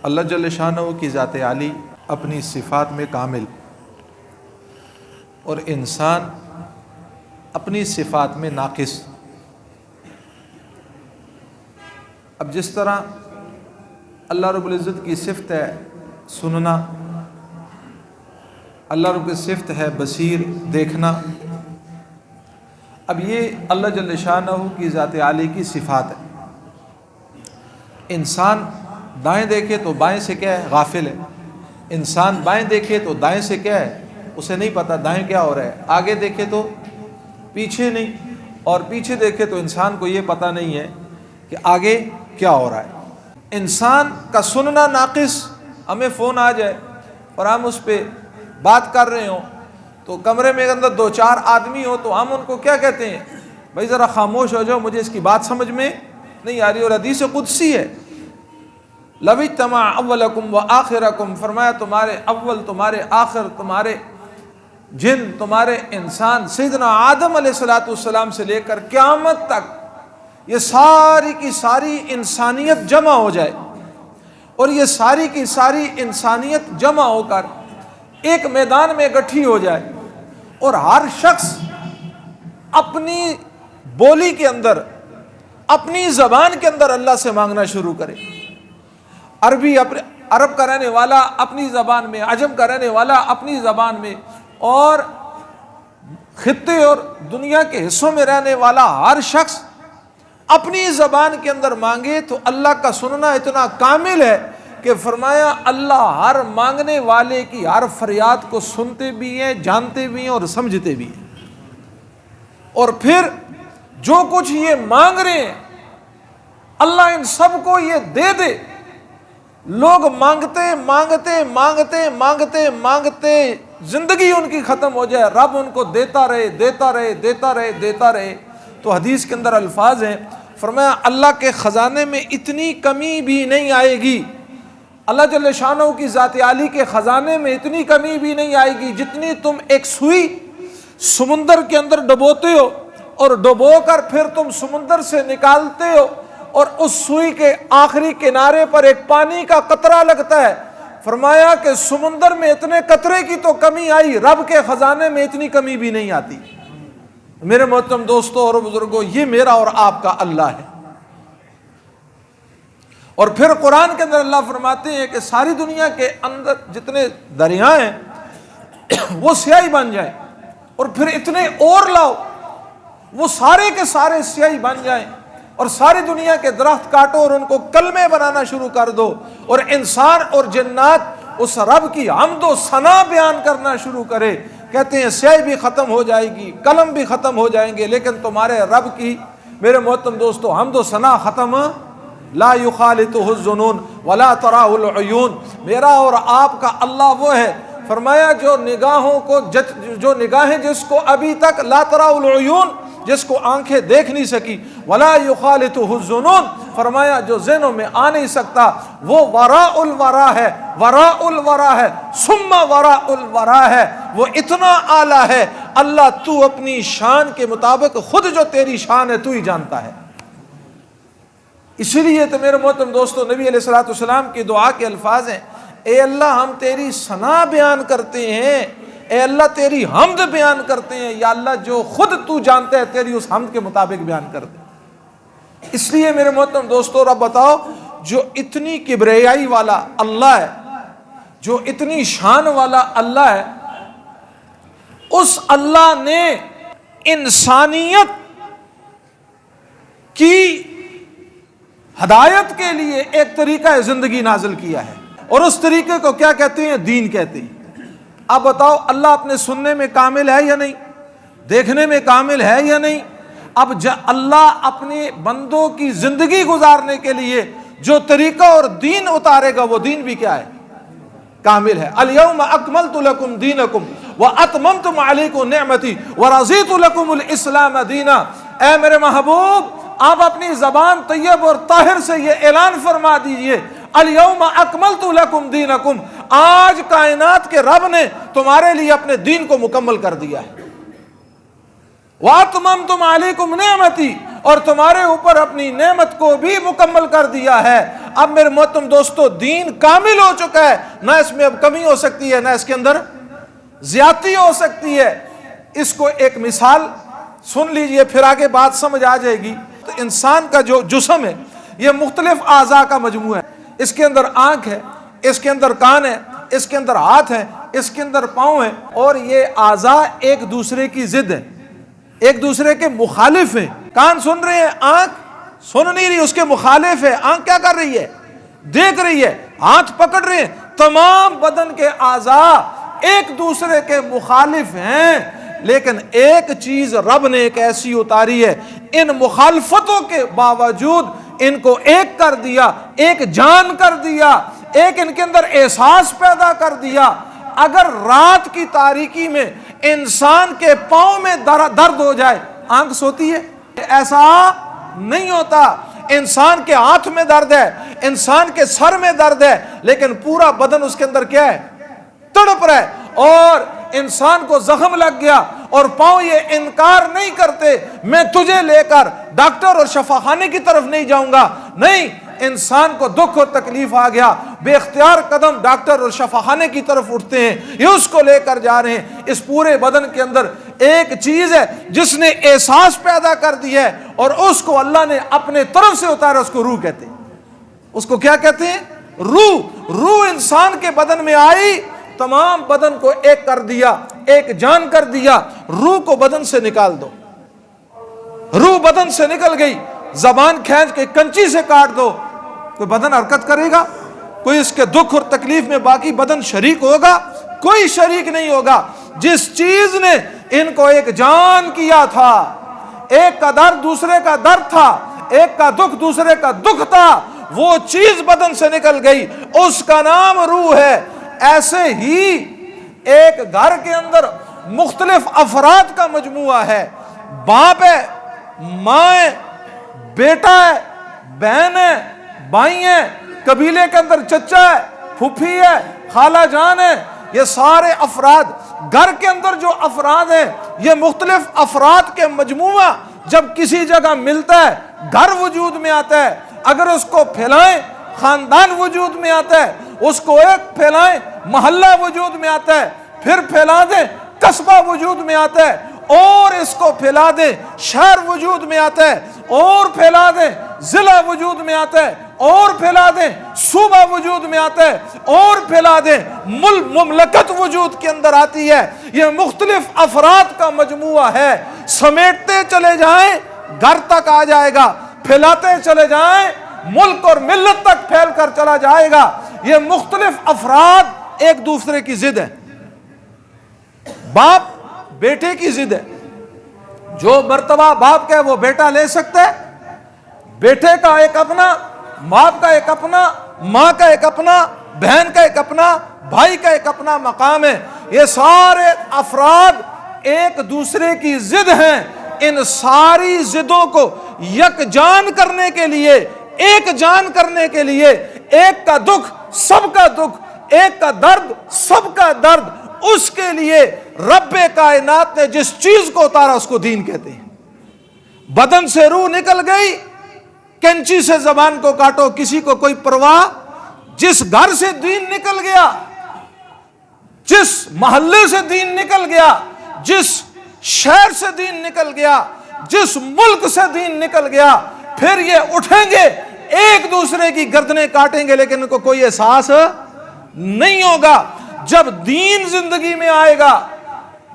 اللہ جل شانہ کی ذات عالی اپنی صفات میں کامل اور انسان اپنی صفات میں ناقص۔ اب جس طرح اللہ رب العزت کی صفت ہے سننا، اللہ رب کی صفت ہے بصیر دیکھنا، اب یہ اللہ جل شانہ کی ذات عالی کی صفات ہے۔ انسان دائیں دیکھے تو بائیں سے کیا ہے؟ غافل ہے۔ انسان بائیں دیکھے تو دائیں سے کیا ہے؟ اسے نہیں پتہ دائیں کیا ہو رہا ہے۔ آگے دیکھے تو پیچھے نہیں، اور پیچھے دیکھے تو انسان کو یہ پتہ نہیں ہے کہ آگے کیا ہو رہا ہے۔ انسان کا سننا ناقص، ہمیں فون آ جائے اور ہم اس پہ بات کر رہے ہوں تو کمرے میں اندر 2-4 آدمی ہو تو ہم ان کو کیا کہتے ہیں؟ بھائی ذرا خاموش ہو جاؤ، مجھے اس کی بات سمجھ میں نہیں آ رہی۔ اور حدیث قدسی ہے، لَوِ اجْتَمَعَ أَوَّلُكُمْ وَآخِرَكُمْ، فرمایا تمہارے اول، تمہارے آخر، تمہارے جن، تمہارے انسان، سیدنا آدم علیہ السلام سے لے کر قیامت تک یہ ساری کی ساری انسانیت جمع ہو جائے، اور یہ ساری کی ساری انسانیت جمع ہو کر ایک میدان میں اکٹھی ہو جائے، اور ہر شخص اپنی بولی کے اندر، اپنی زبان کے اندر اللہ سے مانگنا شروع کرے۔ عرب کا رہنے والا اپنی زبان میں، عجم کا رہنے والا اپنی زبان میں، اور خطے اور دنیا کے حصوں میں رہنے والا ہر شخص اپنی زبان کے اندر مانگے تو اللہ کا سننا اتنا کامل ہے کہ فرمایا اللہ ہر مانگنے والے کی ہر فریاد کو سنتے بھی ہیں، جانتے بھی ہیں اور سمجھتے بھی ہیں۔ اور پھر جو کچھ یہ مانگ رہے ہیں اللہ ان سب کو یہ دے دے۔ لوگ مانگتے مانگتے مانگتے مانگتے مانگتے زندگی ان کی ختم ہو جائے، رب ان کو دیتا رہے دیتا رہے دیتا رہے دیتا رہے۔ تو حدیث کے اندر الفاظ ہیں، فرمایا اللہ کے خزانے میں اتنی کمی بھی نہیں آئے گی، اللہ جل شانہ کی ذات عالی کے خزانے میں اتنی کمی بھی نہیں آئے گی جتنی تم ایک سوئی سمندر کے اندر ڈبوتے ہو، اور ڈبو کر پھر تم سمندر سے نکالتے ہو، اور اس سوئی کے آخری کنارے پر ایک پانی کا قطرہ لگتا ہے۔ فرمایا کہ سمندر میں اتنے قطرے کی تو کمی آئی، رب کے خزانے میں اتنی کمی بھی نہیں آتی۔ میرے محترم دوستوں اور بزرگوں، یہ میرا اور آپ کا اللہ ہے۔ اور پھر قرآن کے اندر اللہ فرماتے ہیں کہ ساری دنیا کے اندر جتنے دریا ہیں وہ سیاہی بن جائیں، اور پھر اتنے اور لاؤ وہ سارے کے سارے سیاہی بن جائیں، اور ساری دنیا کے درخت کاٹو اور ان کو کلمے بنانا شروع کر دو، اور انسان اور جنات اس رب کی حمد و ثنا بیان کرنا شروع کرے۔ کہتے ہیں سیاہی بھی ختم ہو جائے گی، قلم بھی ختم ہو جائیں گے، لیکن تمہارے رب کی میرے محترم دوستو حمد و ثنا ختم لا یخالطہ الظنون ولا تراہ العیون۔ میرا اور آپ کا اللہ وہ ہے، فرمایا جو نگاہوں کو جو نگاہیں جس کو ابھی تک لا تراہ العیون، جس کو آنکھیں دیکھ نہیں سکی، ولا یخالطہ الظنون، فرمایا جو ذہنوں میں آ نہیں سکتا، وہ وراء الورا ہے، وراء الورا ہے، ثم وراء الورا ہے، وہ اتنا اعلیٰ ہے۔ اللہ تو اپنی شان کے مطابق خود جو تیری شان ہے تو ہی جانتا ہے۔ اسی لیے تو میرے محترم دوستو نبی علیہ الصلوۃ والسلام کی دعا کے الفاظ ہیں، اے اللہ ہم تیری ثنا بیان کرتے ہیں، اے اللہ تیری حمد بیان کرتے ہیں، یا اللہ جو خود تو جانتا ہے تیری اس حمد کے مطابق بیان کر دے۔ اس لیے میرے محترم دوستو رب بتاؤ، جو اتنی کبریائی والا اللہ ہے، جو اتنی شان والا اللہ ہے، اس اللہ نے انسانیت کی ہدایت کے لیے ایک طریقہ زندگی نازل کیا ہے، اور اس طریقے کو کیا کہتے ہیں؟ دین کہتے ہیں۔ اب بتاؤ اللہ اپنے سننے میں کامل ہے یا نہیں؟ دیکھنے میں کامل ہے یا نہیں؟ اب اللہ اپنے بندوں کی زندگی گزارنے کے لیے جو طریقہ اور دین اتارے گا وہ دین بھی کیا ہے؟ کامل ہے۔ الیوم اکملت لکم دینکم واتممت علیکم نعمتی ورضیت لکم الاسلام دینا۔ اے میرے محبوب، آپ اپنی زبان طیب اور طاہر سے یہ اعلان فرما دیجئے، الیوم اکملت لکم دینکم، آج کائنات کے رب نے تمہارے لیے اپنے دین کو مکمل کر دیا ہے۔ وَأَتْمَمْتُ عَلَيْكُمْ نِعْمَتِي، اور تمہارے اوپر اپنی نعمت کو بھی مکمل کر دیا ہے۔ اب میرے محترم دوستو دین کامل ہو چکا ہے، نہ اس میں اب کمی ہو سکتی ہے، نہ اس کے اندر زیادتی ہو سکتی ہے۔ اس کو ایک مثال سن لیجئے، پھر آگے بات سمجھ آ جائے گی۔ تو انسان کا جو جسم ہے یہ مختلف اعضاء کا مجموعہ ہے۔ اس کے اندر آنکھ ہے، اس کے اندر کان ہے، اس کے اندر ہاتھ ہے، اس کے اندر پاؤں ہے، اور یہ اعضاء ایک دوسرے کی ضد ہے، ایک دوسرے کے مخالف ہیں۔ کان سن رہے ہیں، آنکھ سن نہیں رہی، اس کے مخالف ہے۔ آنکھ کیا کر رہی ہے؟ دیکھ رہی ہے۔ ہاتھ پکڑ رہے ہیں۔ تمام بدن کے اعضاء ایک دوسرے کے مخالف ہیں، لیکن ایک چیز رب نے ایک ایسی اتاری ہے، ان مخالفتوں کے باوجود ان کو ایک کر دیا، ایک جان کر دیا، ایک ان کے اندر احساس پیدا کر دیا۔ اگر رات کی تاریکی میں انسان کے پاؤں میں درد ہو جائے، آنکھ سوتی ہے؟ ایسا نہیں ہوتا۔ انسان کے ہاتھ میں درد ہے، انسان کے سر میں درد ہے، لیکن پورا بدن اس کے اندر کیا ہے؟ تڑپ رہا ہے۔ اور انسان کو زخم لگ گیا اور پاؤں یہ انکار نہیں کرتے، میں تجھے لے کر ڈاکٹر اور شفا خانے کی طرف نہیں جاؤں گا، نہیں، انسان کو دکھ اور تکلیف آ گیا، بے اختیار قدم ڈاکٹر اور شفا خانے کی طرف اٹھتے ہیں، یہ اس کو لے کر جا رہے ہیں۔ اس پورے بدن کے اندر ایک چیز ہے جس نے احساس پیدا کر دیا ہے، اور اس کو اللہ نے اپنے طرف سے اتارا، اس کو روح کہتے ہیں۔ اس کو کیا کہتے ہیں؟ روح۔ روح انسان کے بدن میں آئی، تمام بدن کو ایک کر دیا، ایک جان کر دیا۔ روح کو بدن سے نکال دو، روح بدن سے نکل گئی، زبان کھینچ کے کنچی سے کاٹ دو، کوئی بدن حرکت کرے گا؟ کوئی اس کے دکھ اور تکلیف میں باقی بدن شریک ہوگا؟ کوئی شریک نہیں ہوگا۔ جس چیز نے ان کو ایک جان کیا تھا، ایک کا درد دوسرے کا درد تھا، ایک کا دکھ دوسرے کا دکھ تھا، وہ چیز بدن سے نکل گئی، اس کا نام روح ہے۔ ایسے ہی ایک گھر کے اندر مختلف افراد کا مجموعہ ہے، باپ ہے، ماں ہے، بیٹا ہے، بہن ہے، بھائی ہیں، قبیلے کے اندر چچا ہے، پھوپھی ہے، خالہ جان ہے، یہ سارے افراد گھر کے اندر جو افراد ہیں، یہ مختلف افراد کے مجموعہ جب کسی جگہ ملتا ہے گھر وجود میں آتا ہے۔ اگر اس کو پھیلائیں خاندان وجود میں آتا ہے، اس کو ایک پھیلائیں محلہ وجود میں آتا ہے، پھر پھیلا دیں قصبہ وجود میں آتا ہے، اور اس کو پھیلا دیں شہر وجود میں آتا ہے، اور پھیلا دیں ضلع وجود میں آتا ہے، اور پھیلا دیں صوبہ وجود میں آتا ہے، اور پھیلا دیں مملکت وجود کے اندر آتی ہے۔ یہ مختلف افراد کا مجموعہ ہے، سمیٹتے چلے جائیں گھر تک آ جائے گا، پھیلاتے چلے جائیں ملک اور ملت تک پھیل کر چلا جائے گا۔ یہ مختلف افراد ایک دوسرے کی ضد ہے۔ باپ بیٹے کی ضد ہے، جو مرتبہ باپ کا ہے وہ بیٹا لے سکتا ہے۔ بیٹے کا ایک اپنا، باپ کا ایک اپنا، ماں کا ایک اپنا، بہن کا ایک اپنا، بھائی کا ایک اپنا مقام ہے۔ یہ سارے افراد ایک دوسرے کی ضد ہیں۔ ان ساری ضدوں کو یکجان کرنے کے لیے، ایک جان کرنے کے لیے، ایک کا دکھ سب کا دکھ، ایک کا درد سب کا درد، اس کے لیے رب کائنات نے جس چیز کو اتارا اس کو دین کہتے ہیں۔ بدن سے روح نکل گئی، کینچی سے زبان کو کاٹو، کسی کو کوئی پرواہ۔ جس گھر سے دین نکل گیا، جس محلے سے دین نکل گیا، جس شہر سے دین نکل گیا، جس ملک سے دین نکل گیا، پھر یہ اٹھیں گے ایک دوسرے کی گردنیں کاٹیں گے، لیکن ان کو کوئی احساس نہیں ہوگا۔ جب دین زندگی میں آئے گا،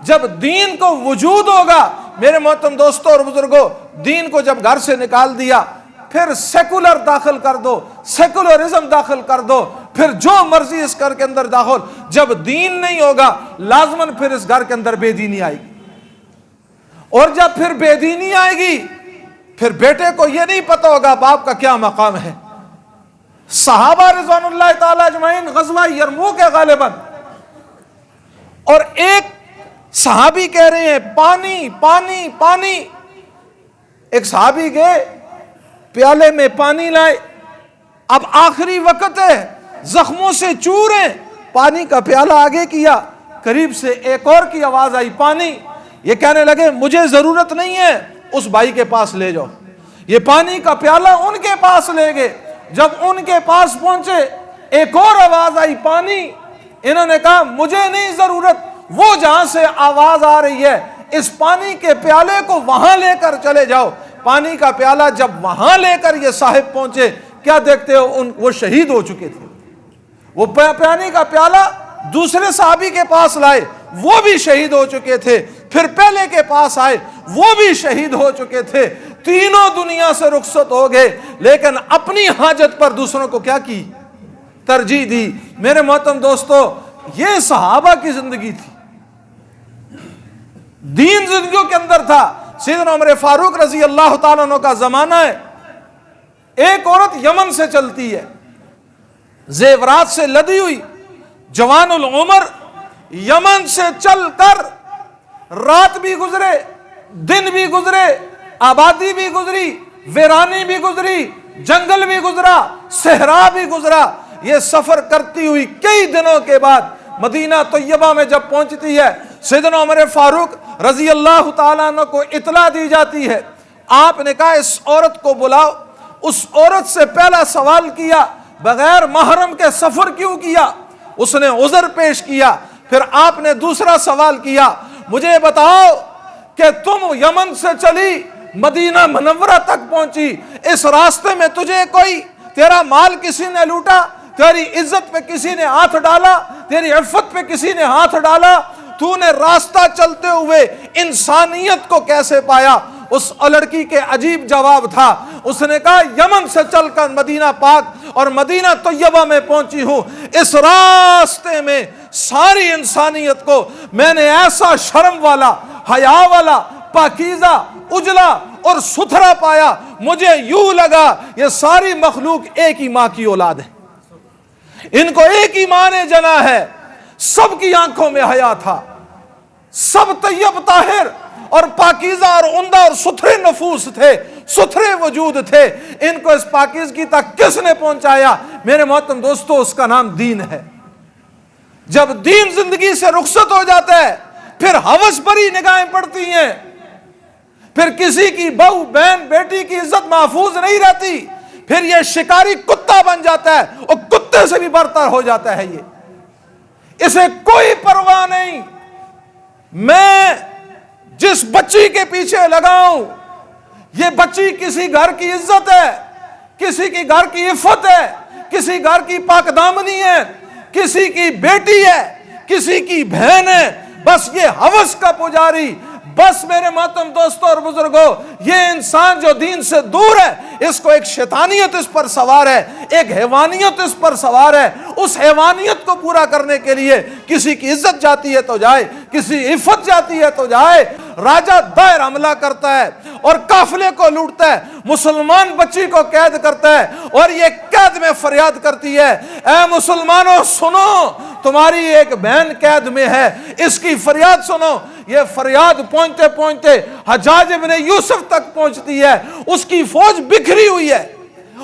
جب دین کو وجود ہوگا، میرے محترم دوستوں اور بزرگوں، دین کو جب گھر سے نکال دیا، پھر سیکولر داخل کر دو، سیکولرزم داخل کر دو، پھر جو مرضی اس گھر کے اندر داخل، جب دین نہیں ہوگا لازماً پھر اس گھر کے اندر بے دینی آئے گی، اور جب پھر بے دینی آئے گی پھر بیٹے کو یہ نہیں پتا ہوگا باپ کا کیا مقام ہے۔ صحابہ رضوان اللہ تعالی اجمعین غزوہ یرموک ہے غالباً، اور ایک صحابی کہہ رہے ہیں پانی پانی پانی، ایک صحابی گئے پیالے میں پانی لائے، اب آخری وقت ہے، زخموں سے چور ہیں، پانی کا پیالہ آگے کیا، قریب سے ایک اور کی آواز آئی پانی، یہ کہنے لگے مجھے ضرورت نہیں ہے، اس بھائی کے پاس لے جاؤ۔ یہ پانی کا پیالہ ان کے پاس لے گئے، جب ان کے پاس پہنچے ایک اور آواز آئی پانی. انہوں نے کہا مجھے نہیں ضرورت, وہ جہاں سے آواز آ رہی ہے اس پانی کے پیالے کو وہاں لے کر چلے جاؤ. پانی کا پیالہ جب وہاں لے کر یہ صاحب پہنچے, کیا دیکھتے ہو وہ شہید ہو چکے تھے. وہ پانی کا پیالہ دوسرے صحابی کے پاس لائے, وہ بھی شہید ہو چکے تھے. پھر پہلے کے پاس آئے, وہ بھی شہید ہو چکے تھے. تینوں دنیا سے رخصت ہو گئے, لیکن اپنی حاجت پر دوسروں کو کیا کی؟ ترجیح دی. میرے محترم دوستو, یہ صحابہ کی زندگی تھی, دین زندگیوں کے اندر تھا. سیدنا عمر فاروق رضی اللہ تعالیٰ عنہ کا زمانہ ہے. ایک عورت یمن سے چلتی ہے, زیورات سے لدی ہوئی, جوان العمر, یمن سے چل کر رات بھی گزرے, دن بھی گزرے, آبادی بھی گزری, ویرانی بھی گزری, جنگل بھی گزرا, صحرا بھی گزرا. یہ سفر کرتی ہوئی کئی دنوں کے بعد مدینہ طیبہ میں جب پہنچتی ہے, سیدنا عمر فاروق رضی اللہ تعالیٰ عنہ کو اطلاع دی جاتی ہے. آپ نے کہا اس عورت کو بلاؤ. اس عورت سے پہلا سوال کیا, بغیر محرم کے سفر کیوں کیا؟ اس نے عذر پیش کیا. پھر آپ نے دوسرا سوال کیا, مجھے بتاؤ کہ تم یمن سے چلی, مدینہ منورہ تک پہنچی, اس راستے میں تجھے کوئی تیرا مال کسی نے لوٹا, تیری عزت پہ کسی نے ہاتھ ڈالا, تیری عفت پہ کسی نے ہاتھ ڈالا, تو نے راستہ چلتے ہوئے انسانیت کو کیسے پایا؟ اس لڑکی کے عجیب جواب تھا. اس نے کہا یمن سے چل کر مدینہ پاک اور مدینہ طیبہ میں پہنچی ہوں. اس راستے میں ساری انسانیت کو میں نے ایسا شرم والا, حیا والا, پاکیزہ, اجلا اور ستھرا پایا, مجھے یوں لگا یہ ساری مخلوق ایک ہی ماں کی اولاد ہے, ان کو ایک ہی ماں نے جنا ہے. سب کی آنکھوں میں حیا تھا, سب طیب طاہر اور پاکیزہ اور عمدہ اور ستھرے نفوس تھے, ستھرے وجود تھے. ان کو اس پاکیزگی تک کس نے پہنچایا؟ میرے محترم دوستو, اس کا نام دین ہے. جب دین زندگی سے رخصت ہو جاتا ہے, پھر ہوس بھری نگاہیں پڑتی ہیں, پھر کسی کی بہو, بہن, بیٹی کی عزت محفوظ نہیں رہتی, پھر یہ شکاری کتا بن جاتا ہے اور کتے سے بھی برتر ہو جاتا ہے. یہ اسے کوئی پرواہ نہیں, میں جس بچی کے پیچھے لگاؤں یہ بچی کسی گھر کی عزت ہے, کسی کی گھر کی عفت ہے, کسی گھر کی پاک دامنی ہے, کسی کی بیٹی ہے, کسی کی بہن ہے. بس یہ ہوس کا پجاری. بس میرے محترم دوستوں اور بزرگوں, یہ انسان جو دین سے دور ہے, اس کو ایک شیطانیت اس پر سوار ہے, ایک حیوانیت اس پر سوار ہے. اس حیوانیت کو پورا کرنے کے لیے کسی کی عزت جاتی ہے تو جائے, کسی عفت جاتی ہے تو جائے. راجہ دائر حملہ کرتا ہے اور قافلے کو لوٹتا ہے, مسلمان بچی کو قید کرتا ہے اور یہ قید میں فریاد کرتی ہے, اے مسلمانوں سنو, تمہاری ایک بہن قید میں ہے, اس کی فریاد سنو. یہ فریاد پہنچتے پہنچتے حجاج ابن یوسف تک پہنچتی ہے. اس کی فوج بکھری ہوئی ہے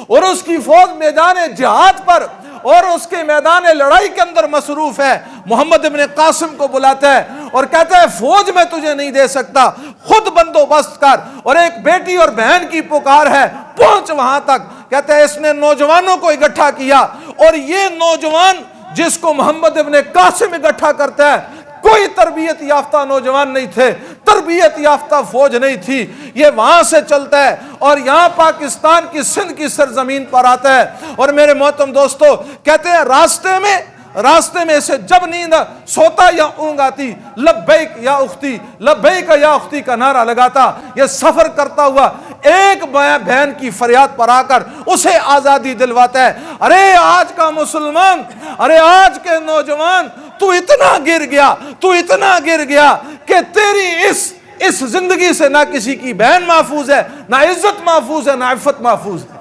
اور اس کی فوج میدان جہاد پر اور اس کے میدان لڑائی کے اندر مصروف ہے. محمد ابن قاسم کو بلاتا ہے اور کہتا ہے فوج میں تجھے نہیں دے سکتا, خود بندوبست کر. اور ایک بیٹی اور بہن کی پکار ہے, پہنچ وہاں تک. کہتا ہے اس نے نوجوانوں کو اکٹھا کیا, اور یہ نوجوان جس کو محمد ابن قاسم اکٹھا کرتا ہے, کوئی تربیت یافتہ نوجوان نہیں تھے, تربیت یافتہ فوج نہیں تھی. یہ وہاں سے چلتا ہے اور یہاں پاکستان کی سندھ کی سرزمین پر آتا ہے. اور میرے محترم دوستو, کہتے ہیں راستے میں سے جب نیند سوتا یا اونگ آتی, لبیک یا اختی, لبیک یا اختی کا نعرہ لگاتا. یہ سفر کرتا ہوا ایک بہن کی فریاد پر آ کر اسے آزادی دلواتا ہے. ارے آج کا مسلمان, ارے آج کے نوجوان, تو اتنا گر گیا کہ تیری اس زندگی سے نہ کسی کی بہن محفوظ ہے, نہ عزت محفوظ ہے, نہ عفت محفوظ ہے.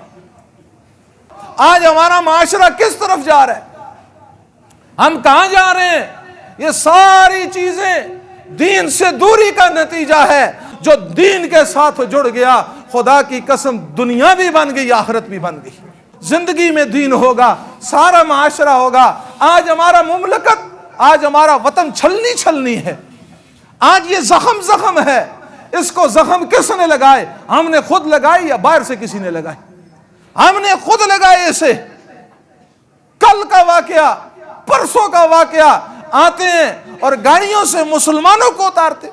آج ہمارا معاشرہ کس طرف جا رہا ہے, ہم کہاں جا رہے ہیں؟ یہ ساری چیزیں دین سے دوری کا نتیجہ ہے. جو دین کے ساتھ جڑ گیا, خدا کی قسم دنیا بھی بن گئی, آخرت بھی بن گئی. زندگی میں دین ہوگا, سارا معاشرہ ہوگا. آج ہمارا مملکت, آج ہمارا وطن چھلنی ہے. آج یہ زخم ہے. اس کو زخم کس نے لگائے؟ ہم نے خود لگائی یا باہر سے کسی نے لگائی؟ ہم نے خود لگائے اسے. کل کا واقعہ، پرسوں کا واقعہ، آتے ہیں اور گاڑیوں سے مسلمانوں کو اتارتے.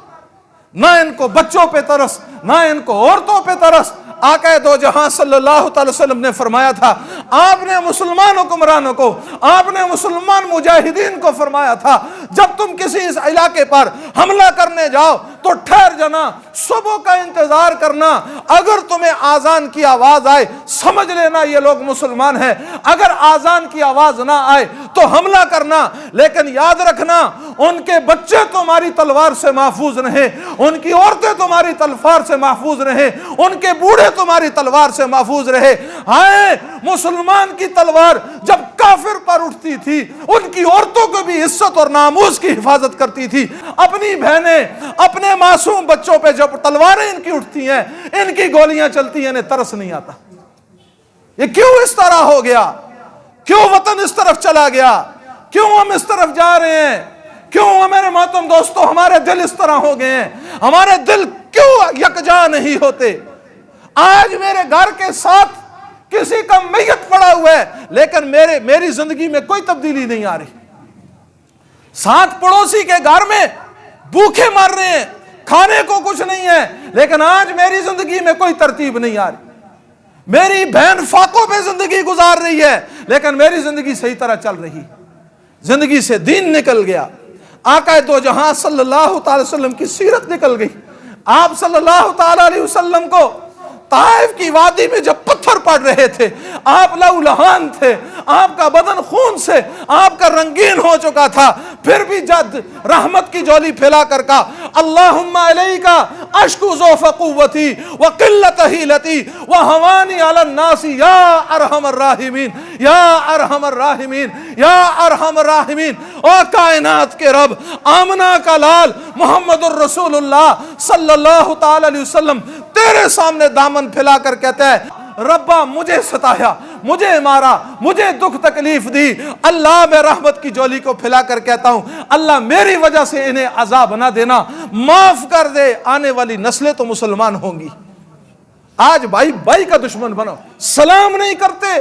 نہ ان کو بچوں پہ ترس، نہ ان کو عورتوں پہ ترس. آقا دو جہاں صلی اللہ تعالی وسلم نے فرمایا تھا، آپ نے مسلمان حکمرانوں کو، آپ نے مسلمان مجاہدین کو فرمایا تھا، جب تم کسی اس علاقے پر حملہ کرنے جاؤ تو ٹھہر جانا، صبح کا انتظار کرنا. اگر تمہیں آذان کی آواز آئے سمجھ لینا یہ لوگ مسلمان ہیں، اگر آذان کی آواز نہ آئے تو حملہ کرنا. لیکن یاد رکھنا ان کے بچے تمہاری تلوار سے محفوظ رہیں، ان کی عورتیں تمہاری تلوار سے محفوظ رہیں، ان کے بوڑھے تمہاری تلوار سے محفوظ رہے. ہائے مسلمان کی تلوار جب کافر پر اٹھتی تھی، ان کی عورتوں کو بھی عزت اور ناموس کی حفاظت کرتی تھی. اپنی بہنیں، اپنے معصوم بچوں پہ جب تلواریں ان کی اٹھتی ہیں، ان کی گولیاں چلتی ہیں، انہیں ترس نہیں آتا. یہ کیوں اس طرح ہو گیا؟ کیوں وطن اس طرف چلا گیا؟ کیوں ہم اس طرف جا رہے ہیں؟ کیوں میرے محترم دوستو ہمارے دل اس طرح ہو گئے ہیں؟ ہمارے دل کیوں یکجا نہیں ہوتے؟ آج میرے گھر کے ساتھ کسی کا میت پڑا ہوا ہے، لیکن میری زندگی میں کوئی تبدیلی نہیں آ رہی. ساتھ پڑوسی کے گھر میں بھوکے مر رہے ہیں، کھانے کو کچھ نہیں ہے، لیکن آج میری زندگی میں کوئی ترتیب نہیں آ رہی. میری بہن فاقوں پہ زندگی گزار رہی ہے، لیکن میری زندگی صحیح طرح چل رہی. زندگی سے دین نکل گیا. آقا دو جہاں صلی اللہ تعالی وسلم کی سیرت نکل گئی. آپ صلی اللہ تعالی علیہ وسلم کو طائف کی وادی میں جب پتھر پڑ رہے تھے، آپ لہولہان تھے، آپ کا بدن خون سے آپ کا رنگین ہو چکا تھا، پھر بھی جد رحمت کی جولی پھیلا کر کہا اللہم علیکا اشکو ضعف قوتی وقلت حیلتی وہوانی علی الناس یا ارحم الراحمین، یا ارحم الراحمین، یا ارحم الراحمین. او کائنات کے رب، آمنہ کا لال محمد الرسول اللہ صلی اللہ تعالی علیہ وسلم تیرے سامنے دامن پھیلا کر کہتا ہے ربا مجھے ستایا، مجھے مارا، مجھے دکھ تکلیف دی. اللہ میں رحمت کی جولی کو پھیلا کر کہتا ہوں اللہ میری وجہ سے انہیں عذاب نہ دینا، معاف کر دے. آنے والی نسلیں تو مسلمان ہوں گی. آج بھائی بھائی کا دشمن بنو، سلام نہیں کرتے،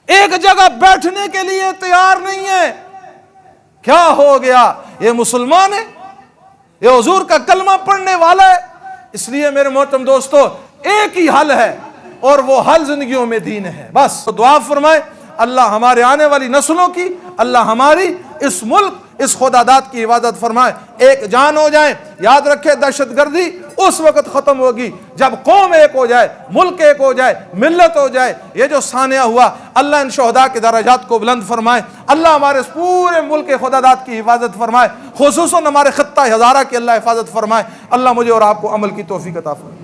ایک جگہ بیٹھنے کے لیے تیار نہیں ہے. کیا ہو گیا؟ یہ مسلمان ہے، یہ حضور کا کلمہ پڑھنے والا ہے. اس لیے میرے محترم دوستو ایک ہی حل ہے، اور وہ حل زندگیوں میں دین ہے. بس دعا فرمائے اللہ ہمارے آنے والی نسلوں کی، اللہ ہماری اس ملک، اس خداداد کی حفاظت فرمائے. ایک جان ہو جائیں. یاد رکھے دہشت گردی اس وقت ختم ہوگی جب قوم ایک ہو جائے، ملک ایک ہو جائے، ملت ہو جائے. یہ جو سانحہ ہوا اللہ ان شہداء کے درجات کو بلند فرمائے. اللہ ہمارے اس پورے ملک کے خداداد کی حفاظت فرمائے، خصوصاً ہمارے خطہ ہزارہ کی اللہ حفاظت فرمائے. اللہ مجھے اور آپ کو عمل کی توفیق عطا فرمائے.